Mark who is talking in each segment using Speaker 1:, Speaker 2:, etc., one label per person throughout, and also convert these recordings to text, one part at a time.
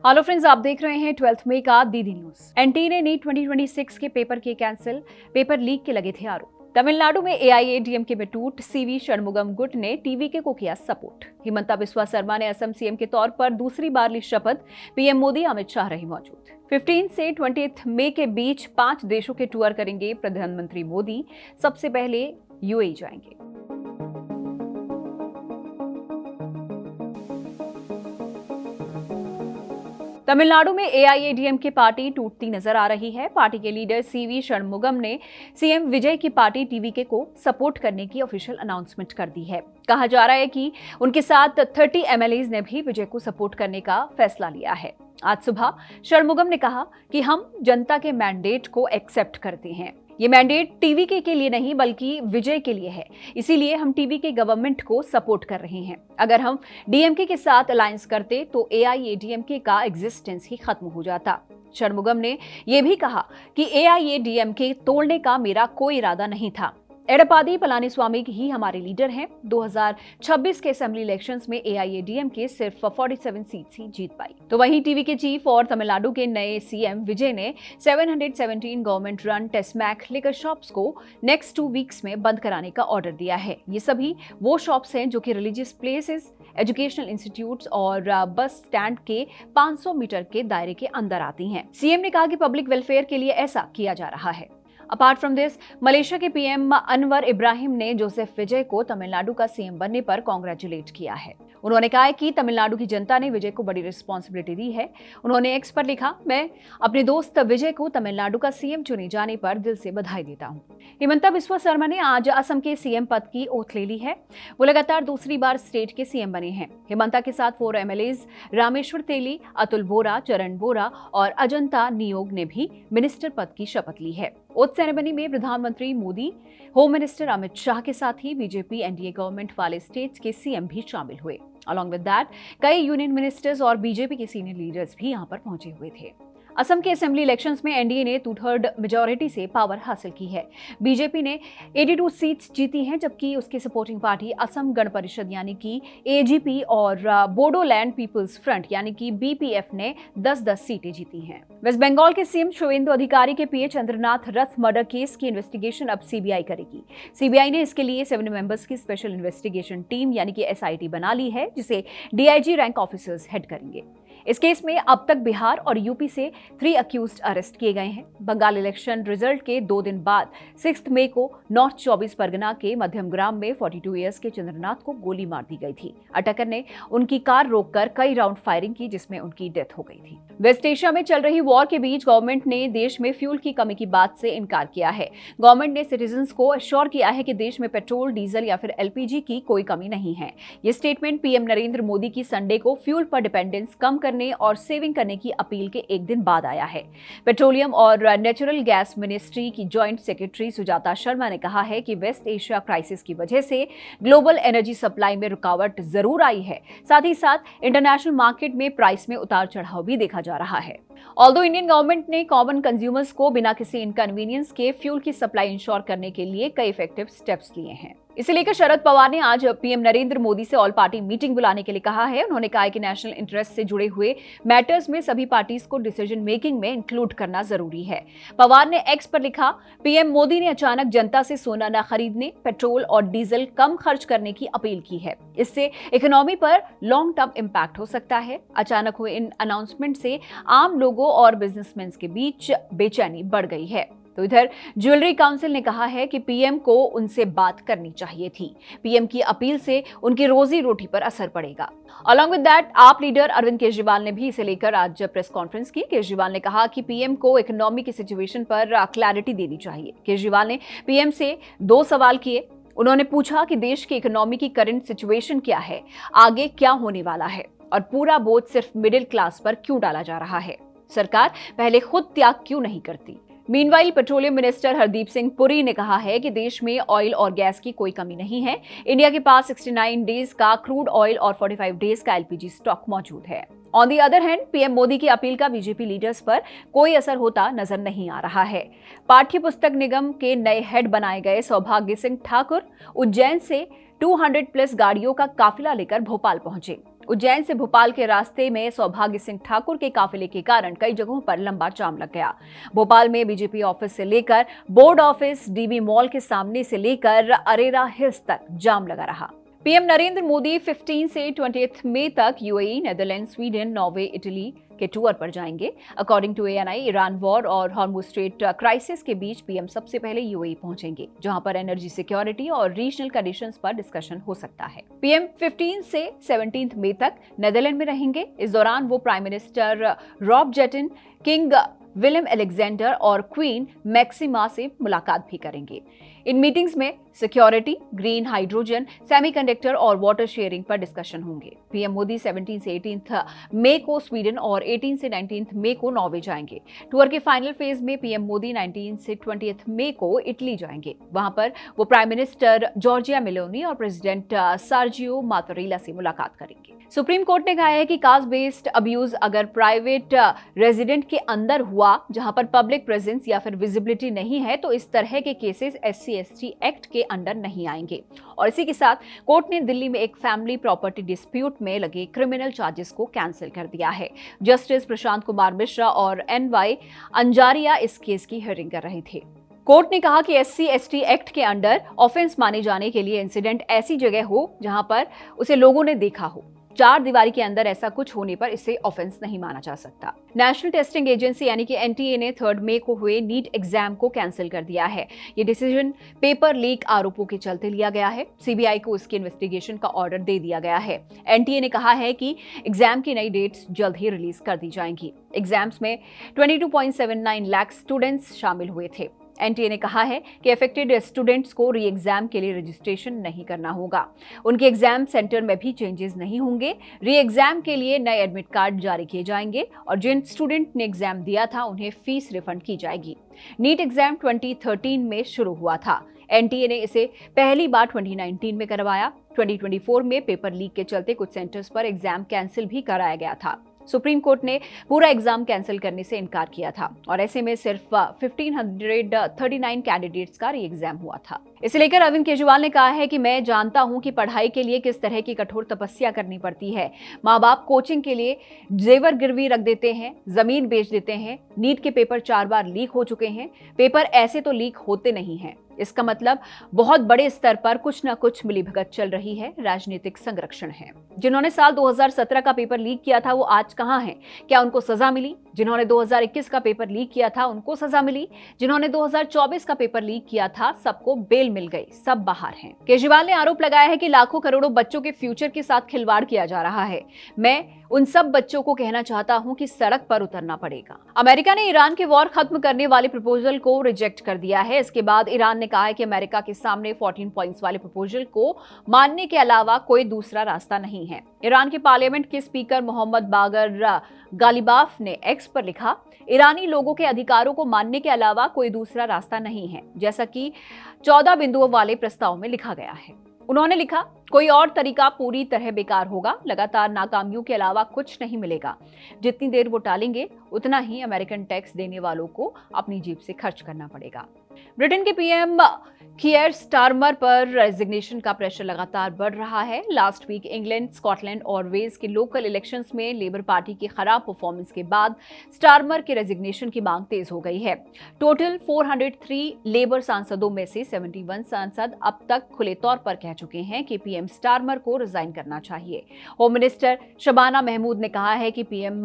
Speaker 1: Hello friends, आप देख रहे हैं 12th मई का डीडी न्यूज। एनटीए ने नीट 2026 के पेपर किए कैंसिल, पेपर लीक के लगे थे आरोप। तमिलनाडु में एआईएडीएमके में टूट, सीवी षणमुगम गुट ने टीवीके को किया सपोर्ट। हिमंता बिस्वा शर्मा ने असम सीएम के तौर पर दूसरी बार ली शपथ। पीएम मोदी, अमित शाह रहे मौजूद। 15 से 20 मई के बीच 5 देशों के टूर करेंगे प्रधानमंत्री मोदी। सबसे पहले यूएई जाएंगे। तमिलनाडु में एआईएडीएमके पार्टी टूटती नजर आ रही है। पार्टी के लीडर सीवी षणमुगम ने सीएम विजय की पार्टी टीवीके को सपोर्ट करने की ऑफिशियल अनाउंसमेंट कर दी है। कहा जा रहा है कि उनके साथ 30 एमएलएज ने भी विजय को सपोर्ट करने का फैसला लिया है। आज सुबह षणमुगम ने कहा कि हम जनता के मैंडेट को एक्सेप्ट करते हैं। ये मैंडेट टीवीके के लिए नहीं बल्कि विजय के लिए है, इसीलिए हम टीवीके गवर्नमेंट को सपोर्ट कर रहे हैं। अगर हम डीएमके के साथ अलायंस करते तो एआईएडीएमके का एग्जिस्टेंस ही खत्म हो जाता। षणमुगम ने यह भी कहा कि एआईएडीएमके तोड़ने का मेरा कोई इरादा नहीं था। एडप्पाडी पलानीस्वामी ही हमारे लीडर हैं। 2026 के असेंबली इलेक्शंस में एआईएडीएमके सिर्फ 47 सीट्स ही जीत पाई। तो वहीं टीवीके चीफ और तमिलनाडु के नए सीएम विजय ने 717 गवर्नमेंट रन टेस्मैक लिकर शॉप्स को नेक्स्ट 2 वीक्स में बंद कराने का ऑर्डर दिया है। ये सभी वो शॉप्स हैं जो कि रिलीजियस प्लेसेस, एजुकेशनल इंस्टीट्यूट्स और बस स्टैंड के 500 मीटर के दायरे के अंदर आती हैं। सीएम ने कहा कि पब्लिक वेलफेयर के लिए ऐसा किया जा रहा है। अपार्ट फ्रॉम दिस, मलेशिया के पीएम अनवर इब्राहिम ने जोसेफ विजय को तमिलनाडु का सीएम बनने पर कांग्रेचुलेट किया है। उन्होंने कहा है कि तमिलनाडु की जनता ने विजय को बड़ी रिस्पॉन्सिबिलिटी दी है। उन्होंने एक्स पर लिखा, मैं अपने दोस्त विजय को तमिलनाडु का सीएम चुने जाने पर दिल से बधाई देता हूं। हिमंता बिस्वा शर्मा ने आज असम के सीएम पद की ओथ ले ली है। वो लगातार दूसरी बार स्टेट के सीएम बने हैं। हिमंता के साथ 4 एमएलएज रामेश्वर तेली, अतुल बोरा, चरण बोरा और अजंता नियोग ने भी मिनिस्टर पद की शपथ ली है। ओथ सेरेमनी में प्रधानमंत्री मोदी, होम मिनिस्टर अमित शाह के साथ ही बीजेपी एनडीए गवर्नमेंट वाले स्टेट्स के सीएम भी शामिल हुए। अलॉन्ग विद दैट, कई यूनियन मिनिस्टर्स और बीजेपी के सीनियर लीडर्स भी यहां पर पहुंचे हुए थे। असम के असेंबली इलेक्शंस में एनडीए ने 2/3 मेजॉरिटी से पावर हासिल की है। बीजेपी ने 82 सीट्स जीती हैं, जबकि उसकी सपोर्टिंग पार्टी असम गण परिषद यानी कि एजीपी और बोडोलैंड पीपल्स फ्रंट यानी कि बीपीएफ ने 10-10 सीटें जीती हैं। वेस्ट बंगाल के सीएम शुवेंदु अधिकारी के पीए चंद्रनाथ रथ मर्डर केस की इन्वेस्टिगेशन अब सीबीआई करेगी। सीबीआई ने इसके लिए 7 मेंबर्स की स्पेशल इन्वेस्टिगेशन टीम यानी कि एसआईटी बना ली है, जिसे डीआईजी रैंक ऑफिसर्स हेड करेंगे। इस केस में अब तक बिहार और यूपी से 3 अक्यूज्ड अरेस्ट किए गए हैं। बंगाल इलेक्शन रिजल्ट के 2 दिन बाद 6 मई को नॉर्थ 24 परगना के मध्यम ग्राम में 42 ईयर्स के चंद्रनाथ को गोली मार दी गई थी। अटैकर ने उनकी कार रोककर कई राउंड फायरिंग की, जिसमें उनकी डेथ हो गई थी। वेस्ट एशिया में चल रही वॉर के बीच गवर्नमेंट ने देश में फ्यूल की कमी की बात से इनकार किया है। गवर्नमेंट ने सिटीजन्स को अश्योर किया है कि देश में पेट्रोल, डीजल या फिर एलपीजी की कोई कमी नहीं है। ये स्टेटमेंट पीएम नरेंद्र मोदी की संडे को फ्यूल पर डिपेंडेंस कम करने और सेविंग करने की अपील के एक दिन बाद आया है। पेट्रोलियम और नेचुरल गैस मिनिस्ट्री की जॉइंट सेक्रेटरी सुजाता शर्मा ने कहा है कि वेस्ट एशिया क्राइसिस की वजह से ग्लोबल एनर्जी सप्लाई में रुकावट जरूर आई है, साथ ही साथ इंटरनेशनल मार्केट में प्राइस में उतार चढ़ाव भी देखा जा रहा है। ऑल्दो इंडियन गवर्नमेंट ने कॉमन कंज्यूमर्स को बिना किसी इनकन्वीनियंस के फ्यूल की सप्लाई इंश्योर करने के लिए कई इफेक्टिव स्टेप्स लिए हैं। इसे लेकर शरद पवार ने आज पीएम नरेंद्र मोदी से ऑल पार्टी मीटिंग बुलाने के लिए कहा है। उन्होंने कहा कि नेशनल इंटरेस्ट से जुड़े हुए मैटर्स में सभी पार्टीज को डिसीजन मेकिंग में इंक्लूड करना जरूरी है। पवार ने एक्स पर लिखा, पीएम मोदी ने अचानक जनता से सोना न खरीदने, पेट्रोल और डीजल कम खर्च करने की अपील की है। इससे इकोनॉमी पर लॉन्ग टर्म इम्पैक्ट हो सकता है। अचानक हुए इन अनाउंसमेंट से आम लोगों और बिजनेसमैन के बीच बेचैनी बढ़ गई है। तो इधर ज्वेलरी काउंसिल ने कहा है कि पीएम को उनसे बात करनी चाहिए थी। पीएम की अपील से उनकी रोजी रोटी पर असर पड़ेगा। अलॉन्ग विद दैट, आप लीडर अरविंद केजरीवाल ने भी इसे लेकर आज प्रेस कॉन्फ्रेंस की। केजरीवाल ने कहा कि पीएम को इकोनॉमी की सिचुएशन पर क्लैरिटी देनी चाहिए। केजरीवाल ने पीएम से 2 सवाल किए। उन्होंने पूछा कि देश की इकोनॉमी की करंट सिचुएशन क्या है, आगे क्या होने वाला है और पूरा बोझ सिर्फ मिडिल क्लास पर क्यों डाला जा रहा है, सरकार पहले खुद त्याग क्यों नहीं करती। Meanwhile petroleum minister Hardeep Singh Puri ने कहा है कि देश में ऑयल और गैस की कोई कमी नहीं है। इंडिया के पास 69 डेज का क्रूड ऑयल और 45 डेज का एलपीजी स्टॉक मौजूद है। On the other hand, PM Modi की अपील का बीजेपी लीडर्स पर कोई असर होता नजर नहीं आ रहा है। पाठ्य पुस्तक निगम के नए हेड बनाए गए सौभाग्य सिंह ठाकुर उज्जैन से 200 प्लस गाड़ियों का काफिला लेकर भोपाल पहुंचे। उज्जैन से भोपाल के रास्ते में सौभाग्य सिंह ठाकुर के काफिले के कारण कई जगहों पर लंबा जाम लग गया। भोपाल में बीजेपी ऑफिस से लेकर बोर्ड ऑफिस, डीबी मॉल के सामने से लेकर अरेरा हिल्स तक जाम लगा रहा। पीएम नरेंद्र मोदी 15 से 20 मई तक UAE, Netherland, Sweden, Norway, Italy के टूर पर जाएंगे। According to ANI, Iran war और हार्मुज स्ट्रेट क्राइसिस के बीच पीएम सबसे पहले यूएई पहुंचेंगे, जहां पर एनर्जी सिक्योरिटी और रीजनल कंडीशंस पर डिस्कशन हो सकता है। पीएम 15 से 17 मई तक नेदरलैंड में रहेंगे। इस दौरान वो prime minister Rob Jetten, king William Alexander और क्वीन मैक्सिमा से मुलाकात भी करेंगे। इन मीटिंग्स में सिक्योरिटी, ग्रीन हाइड्रोजन, सेमीकंडक्टर और वाटर शेयरिंग पर डिस्कशन होंगे। पीएम मोदी 17 से 18 मई को स्वीडन और 18 से 19 मई को नॉर्वे जाएंगे। टूर के फाइनल फेज में पीएम मोदी 19 से 20 मई को इटली जाएंगे। वहां पर वो प्राइम मिनिस्टर जॉर्जिया मेलोनी और प्रेसिडेंट सर्जियो मात्तारेला से मुलाकात करेंगे। सुप्रीम कोर्ट ने कहा है कि कास्ट बेस्ड अब्यूज अगर प्राइवेट रेजिडेंट के अंदर हुआ, जहां पर पब्लिक प्रेजेंस या फिर विजिबिलिटी नहीं है, तो इस तरह के केसेस SC/ST एक्ट के अंडर नहीं आएंगे। और इसी के साथ कोर्ट ने दिल्ली में एक फैमिली प्रॉपर्टी डिस्प्यूट में लगे क्रिमिनल चार्जेस को कैंसिल कर दिया है। जस्टिस प्रशांत कुमार मिश्रा और NY अंजारिया इस केस की हियरिंग कर रहे थे। कोर्ट ने कहा कि SC/ST एक्ट के अंडर ऑफेंस माने जाने के लिए इंसिडेंट ऐसी जगह हो जहां पर उसे लोगों ने देखा हो। चार दीवारी के अंदर ऐसा कुछ होने पर इसे ऑफेंस नहीं माना जा सकता। नेशनल टेस्टिंग एजेंसी यानी कि NTA ने 3 मई को हुए नीट एग्जाम को कैंसिल कर दिया है। ये डिसीजन पेपर लीक आरोपों के चलते लिया गया है। CBI को इसकी इन्वेस्टिगेशन का ऑर्डर दे दिया गया है। NTA ने कहा है कि एग्जाम की नई डेट्स जल्द ही रिलीज कर दी जाएंगी। एग्जाम्स में 22.79 लाख स्टूडेंट्स शामिल हुए थे। NTA ने कहा है कि अफेक्टेड स्टूडेंट्स को री एग्जाम के लिए रजिस्ट्रेशन नहीं करना होगा। उनके एग्जाम सेंटर में भी चेंजेस नहीं होंगे। री एग्जाम के लिए नए एडमिट कार्ड जारी किए जाएंगे और जिन स्टूडेंट ने एग्जाम दिया था उन्हें फीस रिफंड की जाएगी। नीट एग्जाम 2013 में शुरू हुआ था। NTA ने इसे पहली बार 2019 में करवाया। 2024 में पेपर लीक के चलते कुछ सेंटर्स पर एग्जाम कैंसिल भी कराया गया था। सुप्रीम कोर्ट ने पूरा एग्जाम कैंसिल करने से इनकार किया था और ऐसे में सिर्फ 1539 कैंडिडेट्स का री एग्जाम हुआ था। इसे लेकर अरविंद केजरीवाल ने कहा है कि मैं जानता हूं कि पढ़ाई के लिए किस तरह की कठोर तपस्या करनी पड़ती है। माँ बाप कोचिंग के लिए जेवर गिरवी रख देते हैं, जमीन बेच देते हैं। नीट के पेपर 4 बार लीक हो चुके हैं। पेपर ऐसे तो लीक होते नहीं हैं। इसका मतलब बहुत बड़े स्तर पर कुछ न कुछ मिलीभगत चल रही है, राजनीतिक संरक्षण है। जिन्होंने साल 2017 का पेपर लीक किया था वो आज कहां हैं? क्या उनको सजा मिली? जिन्होंने 2021 का पेपर लीक किया था उनको सजा मिली? जिन्होंने 2024 का पेपर लीक किया था सबको बेल मिल गई, सब बाहर हैं। केजरीवाल ने आरोप लगाया है कि लाखों करोड़ों बच्चों के फ्यूचर के साथ खिलवाड़ किया जा रहा है। मैं उन सब बच्चों को कहना चाहता हूं कि सड़क पर उतरना पड़ेगा। अमेरिका ने ईरान के वॉर खत्म करने वाले प्रपोजल को रिजेक्ट कर दिया है। इसके बाद ईरान ने कहा है कि अमेरिका के सामने 14 पॉइंट्स वाले प्रपोजल को मानने के अलावा कोई दूसरा रास्ता नहीं है। ईरान के पार्लियामेंट के स्पीकर मोहम्मद बागर गालिबाफ ने एक्स पर लिखा, ईरानी लोगों के अधिकारों को मानने के अलावा कोई दूसरा रास्ता नहीं है, जैसा कि 14 बिंदुओं वाले प्रस्ताव में लिखा गया है। उन्होंने लिखा, कोई और तरीका पूरी तरह बेकार होगा। लगातार नाकामियों के अलावा कुछ नहीं मिलेगा। जितनी देर वो टालेंगे उतना ही अमेरिकन टैक्स देने वालों को अपनी जेब से खर्च करना पड़ेगा। ब्रिटेन के पीएम कियर स्टारमर पर रेजिग्नेशन का प्रेशर लगातार बढ़ रहा है। लास्ट वीक इंग्लैंड, स्कॉटलैंड और वेल्स के लोकल इलेक्शंस में लेबर पार्टी की खराब परफॉर्मेंस के बाद स्टारमर के रेजिग्नेशन की मांग तेज हो गई है। टोटल 403 लेबर सांसदों में से 71 सांसद अब तक खुले तौर पर कह चुके हैं कि पीएम स्टारमर को रिजाइन करना चाहिए। होम मिनिस्टर शबाना महमूद ने कहा है कि पीएम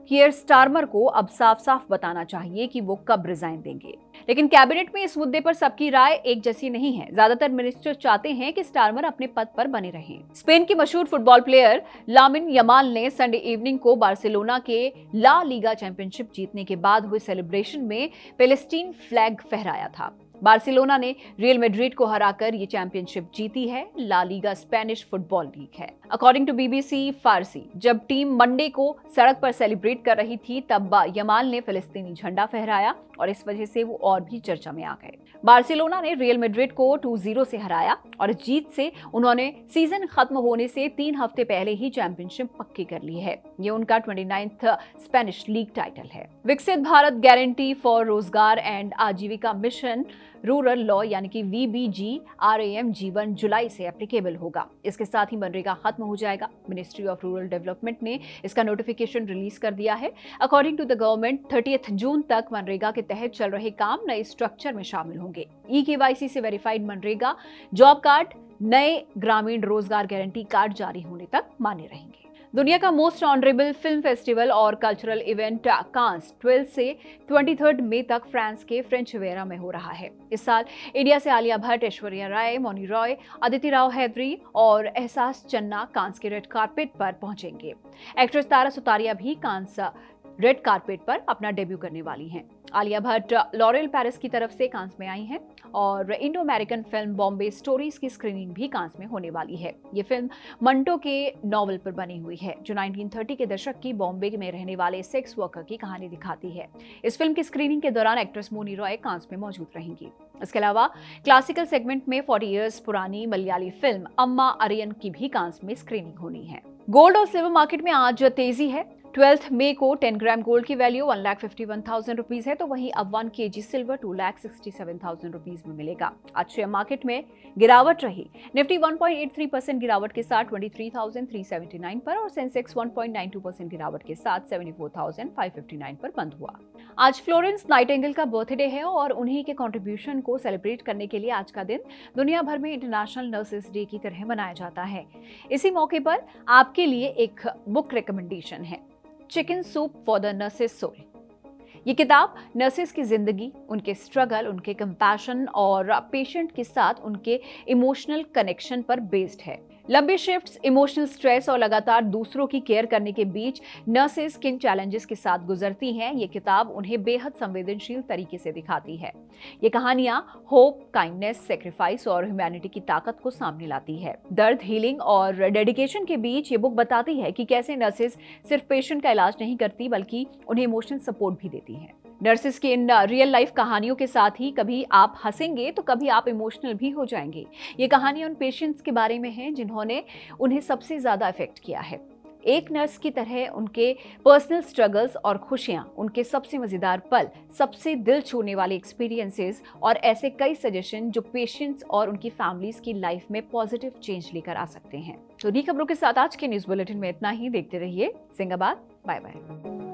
Speaker 1: कियर स्टारमर को अब साफ साफ बताना चाहिए कि वो कब रिजाइन देंगे। लेकिन कैबिनेट में इस मुद्दे पर सबकी राय एक जैसी नहीं है। ज्यादातर मिनिस्टर चाहते हैं कि स्टारमर अपने पद पर बने रहें। स्पेन की मशहूर फुटबॉल प्लेयर लामिन यमाल ने संडे इवनिंग को बार्सिलोना के ला लीगा चैंपियनशिप जीतने के बाद हुए सेलिब्रेशन में पैलेस्टीन फ्लैग फहराया था। बार्सिलोना ने रियल मैड्रिड को हराकर ये चैंपियनशिप जीती है। La Liga Spanish football league है। अकॉर्डिंग टू BBC फारसी, जब टीम मंडे को सड़क पर सेलिब्रेट कर रही थी तब यमाल ने फिलिस्तीनी झंडा फहराया और इस वजह से वो और भी चर्चा में आ गए। बार्सिलोना ने रियल मैड्रिड को 2-0 से हराया और जीत से उन्होंने सीजन खत्म होने से 3 हफ्ते पहले ही चैंपियनशिप पक्की कर ली है। ये उनका 29वां स्पेनिश लीग टाइटल है। विकसित भारत गारंटी फॉर रोजगार एंड आजीविका मिशन रूरल लॉ यानी कि VBG-RAM जीवन जुलाई से एप्लीकेबल होगा। इसके साथ ही मनरेगा खत्म में हो जाएगा। मिनिस्ट्री ऑफ रूरल डेवलपमेंट ने इसका नोटिफिकेशन रिलीज कर दिया है। अकॉर्डिंग टू द गवर्नमेंट 30 जून तक मनरेगा के तहत चल रहे काम नए स्ट्रक्चर में शामिल होंगे। ई-केवाईसी से वेरीफाइड मनरेगा जॉब कार्ड नए ग्रामीण रोजगार गारंटी कार्ड जारी होने तक मान्य रहेंगे। दुनिया का मोस्ट ऑनरेबल फिल्म फेस्टिवल और कल्चरल इवेंट कांस 12 से 23 मई तक फ्रांस के फ्रेंच रिवियरा में हो रहा है। इस साल इंडिया से आलिया भट्ट, ऐश्वर्या राय, मौनी रॉय, अदिति राव हैदरी और एहसास चन्ना कांस के रेड कार्पेट पर पहुंचेंगे। एक्ट्रेस तारा सुतारिया भी कांस रेड कार्पेट पर अपना डेब्यू करने वाली हैं। आलिया भट्ट लॉरेल पेरिस की तरफ से कांस में आई हैं और Indo American film Bombay stories की स्क्रीनिंग भी कांस में होने वाली है। ये फिल्म मंटो के नॉवल पर बनी हुई है, जो 1930 के दशक की बॉम्बे में रहने वाले सेक्स वर्कर की कहानी दिखाती है। इस फिल्म की स्क्रीनिंग के दौरान एक्ट्रेस मौनी रॉय कांस में मौजूद रहेंगी। इसके अलावा क्लासिकल सेगमेंट में 40 इयर्स पुरानी मलयाली फिल्म अम्मा अरियन की भी कांस में स्क्रीनिंग होनी है। गोल्ड और सिल्वर मार्केट में आज तेजी है। 12 मई को 10 ग्राम गोल्ड की वैल्यू 1,51,000 रुपीज है, तो वहीं अब 1 kg सिल्वर 2,67,000 रुपीज में मिलेगा। आज शेयर मार्केट में गिरावट रही। निफ्टी 1.83% गिरावट के साथ 23,379 पर और सेंसेक्स 1.92% गिरावट के साथ 74,559 पर बंद हुआ। आज फ्लोरेंस नाइटिंगेल का बर्थडे है और उन्हीं के कंट्रीब्यूशन को सेलिब्रेट करने के लिए आज का दिन दुनिया भर में इंटरनेशनल नर्सेस डे की तरह मनाया जाता है। इसी मौके पर आपके लिए एक बुक रिकमेंडेशन है, chicken soup for the nurses soul. ये किताब नर्सेस की जिंदगी, उनके स्ट्रगल, उनके कंपैशन और पेशेंट के साथ उनके इमोशनल कनेक्शन पर बेस्ड है। लंबी शिफ्ट्स, इमोशनल स्ट्रेस और लगातार दूसरों की केयर करने के बीच नर्सेस किन चैलेंजेस के साथ गुजरती हैं, ये किताब उन्हें बेहद संवेदनशील तरीके से दिखाती है। ये कहानियां होप, काइंडनेस, सेक्रीफाइस और ह्यूमैनिटी की ताकत को सामने लाती है। दर्द, हीलिंग और डेडिकेशन के बीच ये बुक बताती है कि कैसे नर्सेस सिर्फ पेशेंट का इलाज नहीं करती बल्कि उन्हें इमोशनल सपोर्ट भी देती हैं। नर्सेस की इन रियल लाइफ कहानियों के साथ ही कभी आप हंसेंगे तो कभी आप इमोशनल भी हो जाएंगे। ये कहानियां उन पेशेंट्स के बारे में हैं जिन्होंने उन्हें सबसे ज्यादा इफेक्ट किया है। एक नर्स की तरह उनके पर्सनल स्ट्रगल्स और खुशियां, उनके सबसे मजेदार पल, सबसे दिल छूने वाले एक्सपीरियंसेस और ऐसे कई सजेशन जो पेशेंट्स और उनकी फैमिलीज की लाइफ में पॉजिटिव चेंज लेकर आ सकते हैं। तो इन्हीं खबरों के साथ आज के न्यूज बुलेटिन में इतना ही। देखते रहिए सिंगाबाद। Bye bye.